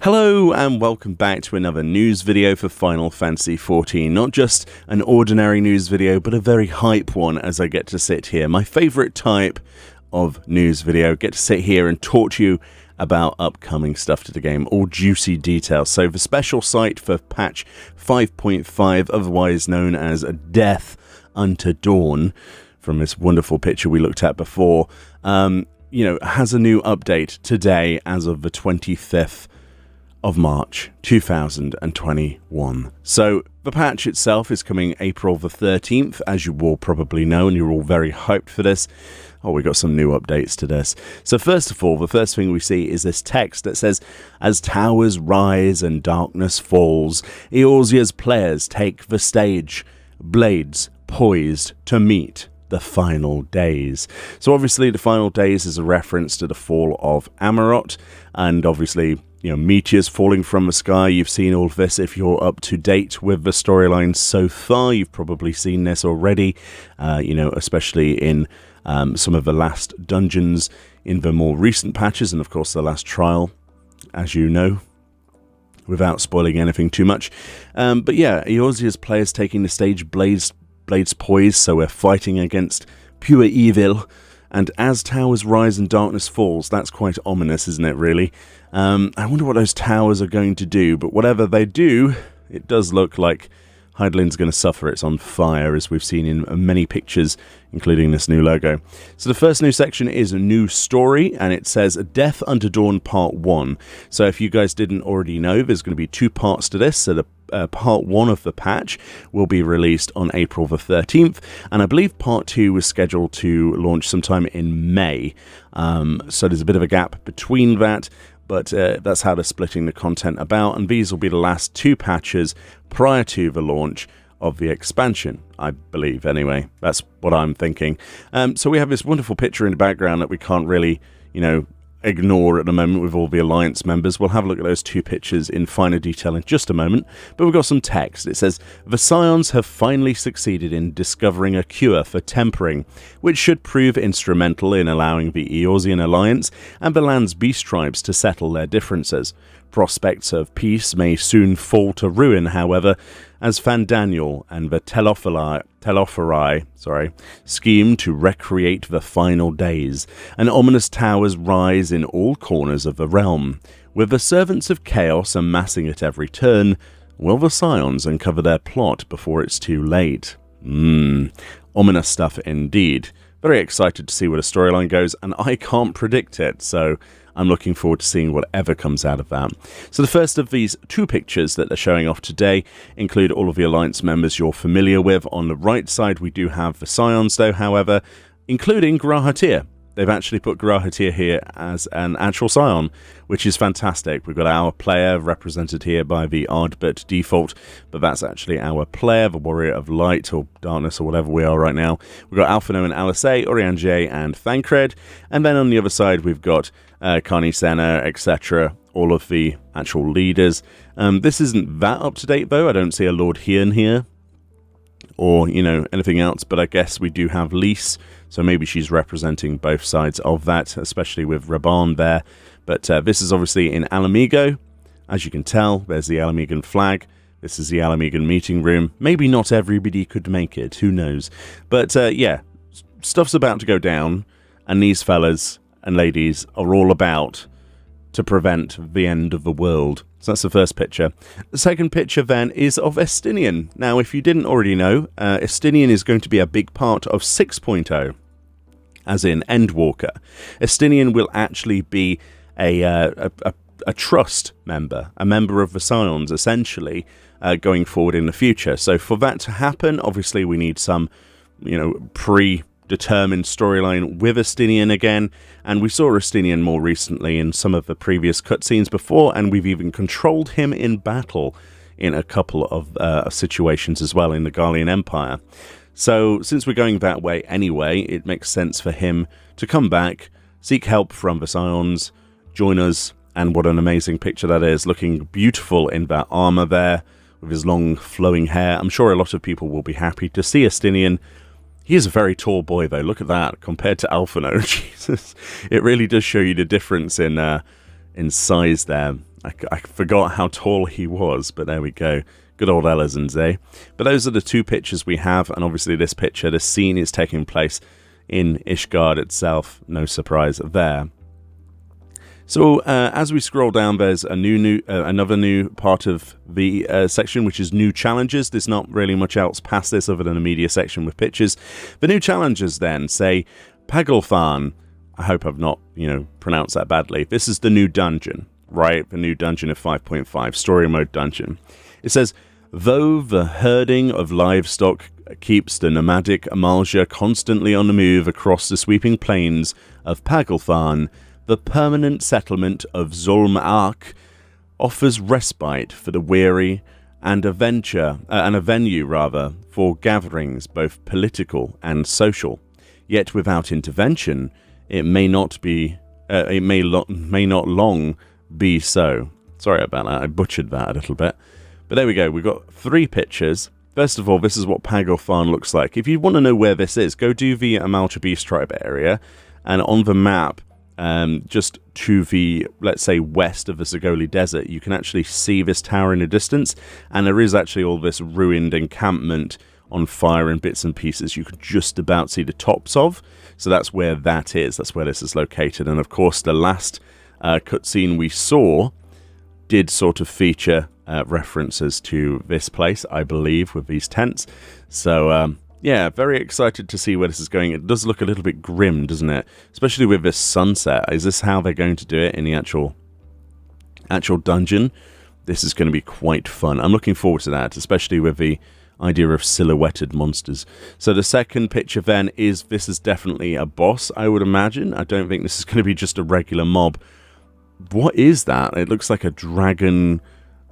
Hello and welcome back to another news video for Final Fantasy XIV. Not just an ordinary news video, but a very hype one as I get to sit here. My favourite type of news video. Get to sit here and talk to you about upcoming stuff to the game, all juicy details. So the special site for patch 5.5, otherwise known as Death Unto Dawn, from this wonderful picture we looked at before, has a new update today as of the 25th of March 2021. So the patch itself is coming April the 13th, as you all probably know, and you're all very hyped for this. Oh, we got some new updates to this. So first of all, the first thing we see is this text that says, "As towers rise and darkness falls, Eorzea's players take the stage, blades poised to meet the final days." So obviously the final days is a reference to the fall of Amarot, and obviously, meteors falling from the sky. You've seen all of this. If you're up to date with the storyline so far, you've probably seen this already, especially in some of the last dungeons in the more recent patches, and of course the last trial, as you know, without spoiling anything too much. But yeah, Eorzea's players taking the stage, blades poised, so we're fighting against pure evil. And as towers rise and darkness falls, that's quite ominous, isn't it, really? I wonder what those towers are going to do, but whatever they do, it does look like Hydaelyn's going to suffer. It's on fire, as we've seen in many pictures, including this new logo. So the first new section is a new story, and it says Death Unto Dawn Part 1. So if you guys didn't already know, there's going to be two parts to this. So the Part 1 of the patch will be released on April the 13th, and I believe Part 2 was scheduled to launch sometime in May. So there's a bit of a gap between that, but that's how they're splitting the content about, and these will be the last two patches prior to the launch of the expansion, I believe, anyway. That's what I'm thinking. So we have this wonderful picture in the background that we can't really, ignore at the moment with all the Alliance members. We'll have a look at those two pictures in finer detail in just a moment, but we've got some text. It says, "The Scions have finally succeeded in discovering a cure for tempering, which should prove instrumental in allowing the Eorzean Alliance and the land's beast tribes to settle their differences. Prospects of peace may soon fall to ruin, however, as Fandaniel and the Telophori scheme to recreate the final days, and ominous towers rise in all corners of the realm. With the servants of chaos amassing at every turn, will the Scions uncover their plot before it's too late?" Ominous stuff indeed. Very excited to see where the storyline goes, and I can't predict it, so I'm looking forward to seeing whatever comes out of that. So the first of these two pictures that they're showing off today include all of the Alliance members you're familiar with. On the right side, we do have the Scions, though, however, including G'rahatir. They've actually put G'rahatir here as an actual Scion, which is fantastic. We've got our player represented here by the Ardbert default, but that's actually our player, the Warrior of Light or Darkness or whatever we are right now. We've got Alphinaud and Alisei, Urianger and Thancred, and then on the other side we've got Carney Senna, etc., all of the actual leaders. This isn't that up to date, though. I don't see a Lord Hiern here, or, anything else, but I guess we do have Lys, so maybe she's representing both sides of that, especially with Raban there. But this is obviously in Alamigo. As you can tell, there's the Alamigan flag. This is the Alamigan meeting room. Maybe not everybody could make it, who knows. But yeah, stuff's about to go down, and these fellas and ladies are all about to prevent the end of the world. So that's the first picture. The second picture then is of Estinian. Now, if you didn't already know, Estinian is going to be a big part of 6.0, as in Endwalker. Estinian will actually be a trust member, a member of the Scions, essentially, going forward in the future. So for that to happen, obviously we need some, predetermined storyline with Estinian again, and we saw Estinian more recently in some of the previous cutscenes before, and we've even controlled him in battle in a couple of situations as well in the Garlean Empire. So since we're going that way anyway, it makes sense for him to come back, seek help from the Scions, join us, and what an amazing picture that is, looking beautiful in that armor there with his long flowing hair. I'm sure a lot of people will be happy to see Estinian. He is a very tall boy, though. Look at that, compared to Alphinaud. Jesus. It really does show you the difference in in size there. I forgot how tall he was, but there we go. Good old Elizons, eh? But those are the two pictures we have, and obviously this picture, the scene is taking place in Ishgard itself. No surprise there. So as we scroll down, there's a another new part of the section, which is new challenges. There's not really much else past this other than a media section with pictures. The new challenges then say, Pagelfarn. I hope I've not, pronounced that badly. This is the new dungeon, right? The new dungeon of 5.5, story mode dungeon. It says, though the herding of livestock keeps the nomadic Amalja constantly on the move across the sweeping plains of Pagelfarn, the permanent settlement of Zulm-Ark offers respite for the weary and a venue for gatherings, both political and social. Yet without intervention, it may not long be so. Sorry about that, I butchered that a little bit. But there we go, we've got 3 pictures. First of all, this is what Pagelfarn looks like. If you want to know where this is, go do the Amalja Beast Tribe area, and on the map, just to the, let's say, west of the Zagoli Desert, you can actually see this tower in the distance, and there is actually all this ruined encampment on fire in bits and pieces you could just about see the tops of. So that's where that is. That's where this is located. And of course, the last cutscene we saw did sort of feature references to this place, I believe, with these tents. So, yeah, very excited to see where this is going. It does look a little bit grim, doesn't it? Especially with this sunset. Is this how they're going to do it in the actual dungeon? This is going to be quite fun. I'm looking forward to that, especially with the idea of silhouetted monsters. So the second picture then is, this is definitely a boss, I would imagine. I don't think this is going to be just a regular mob. What is that? It looks like a dragon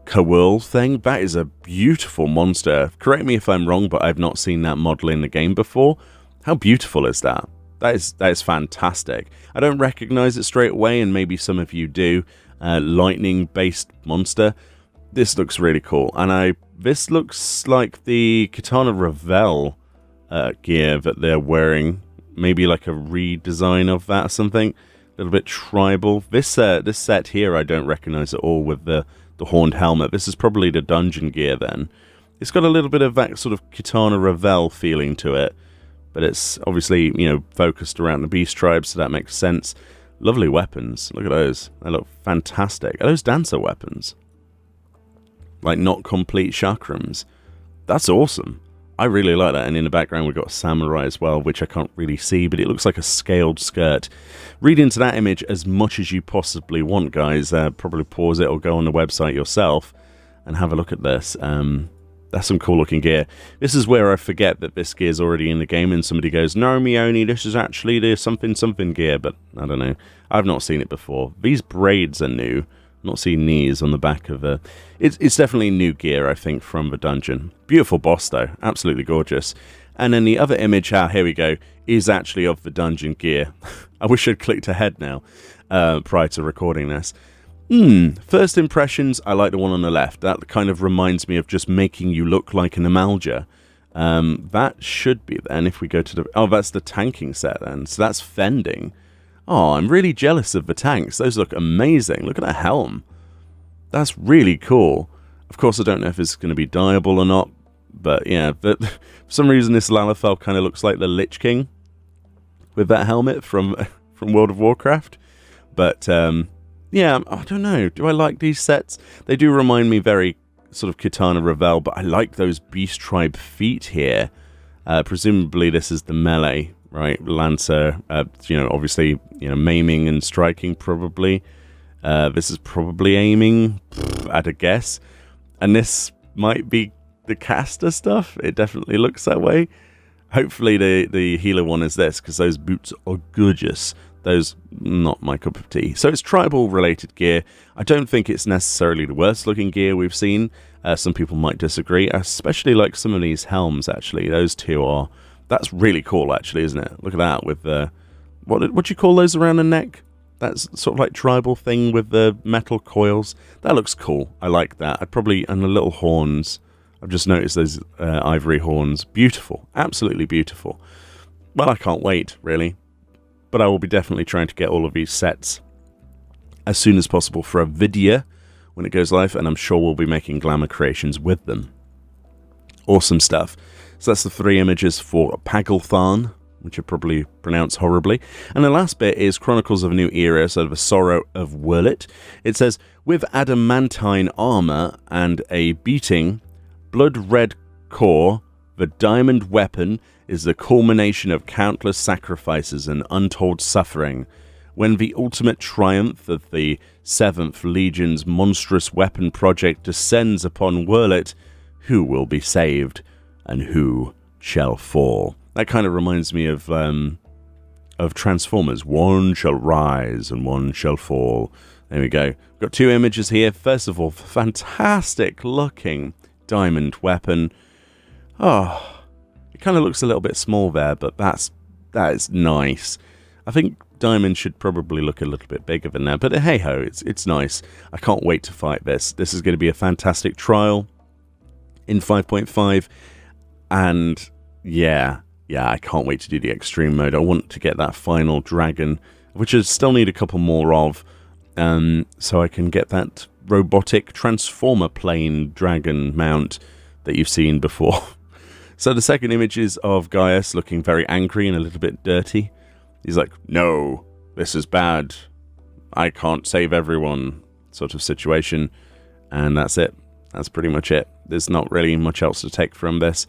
Kowal thing. That is a beautiful monster. Correct me if I'm wrong, but I've not seen that model in the game before. How beautiful is that? That is fantastic. I don't recognize it straight away, and maybe some of you do. Lightning-based monster. This looks really cool, and this looks like the Katana Ravel gear that they're wearing. Maybe like a redesign of that or something. A little bit tribal. This set here I don't recognize at all with the horned helmet. This is probably the dungeon gear then. It's got a little bit of that sort of Katana Ravel feeling to it, but it's obviously, focused around the beast tribe, so that makes sense. Lovely weapons. Look at those. They look fantastic. Are those dancer weapons? Like, not complete chakrams. That's awesome. I really like that. And in the background, we've got a samurai as well, which I can't really see, but it looks like a scaled skirt. Read into that image as much as you possibly want, guys. Probably pause it or go on the website yourself and have a look at this. That's some cool looking gear. This is where I forget that this gear is already in the game and somebody goes, no, Meoni, this is actually the something gear, but I don't know. I've not seen it before. These braids are new. Not seen these on the back of a... It's definitely new gear, I think, from the dungeon. Beautiful boss, though. Absolutely gorgeous. And then the other image, here we go, is actually of the dungeon gear. I wish I'd clicked ahead now, prior to recording this. First impressions, I like the one on the left. That kind of reminds me of just making you look like an Amalja. That should be then, if we go to the... Oh, that's the tanking set then. So that's fending. Oh, I'm really jealous of the tanks. Those look amazing. Look at that helm. That's really cool. Of course, I don't know if it's going to be dyeable or not. But yeah, for some reason this Lalafell kind of looks like the Lich King with that helmet from World of Warcraft. But yeah, I don't know. Do I like these sets? They do remind me very sort of Katana Ravel, but I like those Beast Tribe feet here. Presumably this is the melee. Right, Lancer, obviously, maiming and striking probably. This is probably aiming, at a guess. And this might be the caster stuff. It definitely looks that way. Hopefully the healer one is this, because those boots are gorgeous. Those, not my cup of tea. So it's tribal related gear. I don't think it's necessarily the worst looking gear we've seen. Some people might disagree. I especially like some of these helms, actually. Those two are... That's really cool, actually, isn't it? Look at that with the... What do you call those around the neck? That's sort of like tribal thing with the metal coils. That looks cool. I like that. I'd probably... And the little horns. I've just noticed those ivory horns. Beautiful. Absolutely beautiful. Well, I can't wait, really. But I will be definitely trying to get all of these sets as soon as possible for a video when it goes live, and I'm sure we'll be making glamour creations with them. Awesome stuff. So that's the 3 images for Pageltharn, which I probably pronounce horribly. And the last bit is Chronicles of a New Era, sort of a Sorrow of Wurlit. It says, with adamantine armor and a beating, blood-red core, the diamond weapon is the culmination of countless sacrifices and untold suffering. When the ultimate triumph of the 7th Legion's monstrous weapon project descends upon Wurlit, who will be saved and who shall fall? That kind of reminds me of Transformers. One shall rise and one shall fall. There we go. We've got 2 images here. First of all, fantastic looking diamond weapon. Oh, it kind of looks a little bit small there, but that is nice. I think diamond should probably look a little bit bigger than that, but hey ho, it's nice. I can't wait to fight this. This is going to be a fantastic trial in 5.5, and yeah, I can't wait to do the extreme mode. I want to get that final dragon, which I still need a couple more of, so I can get that robotic transformer plane dragon mount that you've seen before. So the second image is of Gaius looking very angry and a little bit dirty. He's like, no, this is bad. I can't save everyone, sort of situation. And that's it. That's pretty much it. There's not really much else to take from this,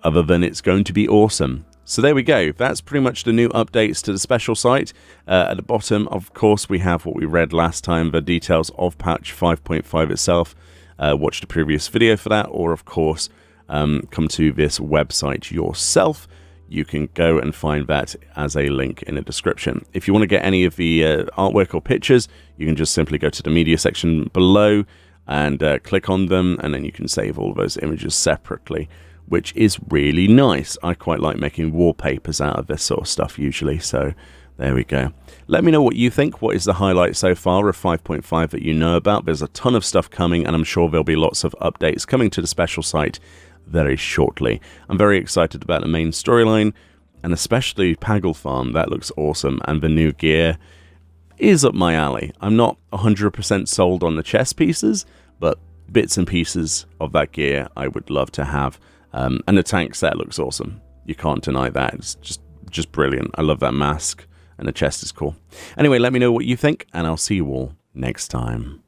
other than it's going to be awesome. So there we go. That's pretty much the new updates to the special site. At the bottom, of course, we have what we read last time, the details of patch 5.5 itself. Watch the previous video for that, or of course, come to this website yourself. You can go and find that as a link in the description. If you want to get any of the artwork or pictures, you can just simply go to the media section below and click on them, and then you can save all of those images separately, which is really nice. I quite like making wallpapers out of this sort of stuff usually, so there we go. Let me know what you think. What is the highlight so far of 5.5 that you know about? There's a ton of stuff coming, and I'm sure there'll be lots of updates coming to the special site very shortly. I'm very excited about the main storyline, and especially Pageltharn. That looks awesome, and the new gear is up my alley. I'm not 100% sold on the chess pieces, but bits and pieces of that gear I would love to have. And the tank set looks awesome. You can't deny that. It's just brilliant. I love that mask, and the chest is cool. Anyway, let me know what you think, and I'll see you all next time.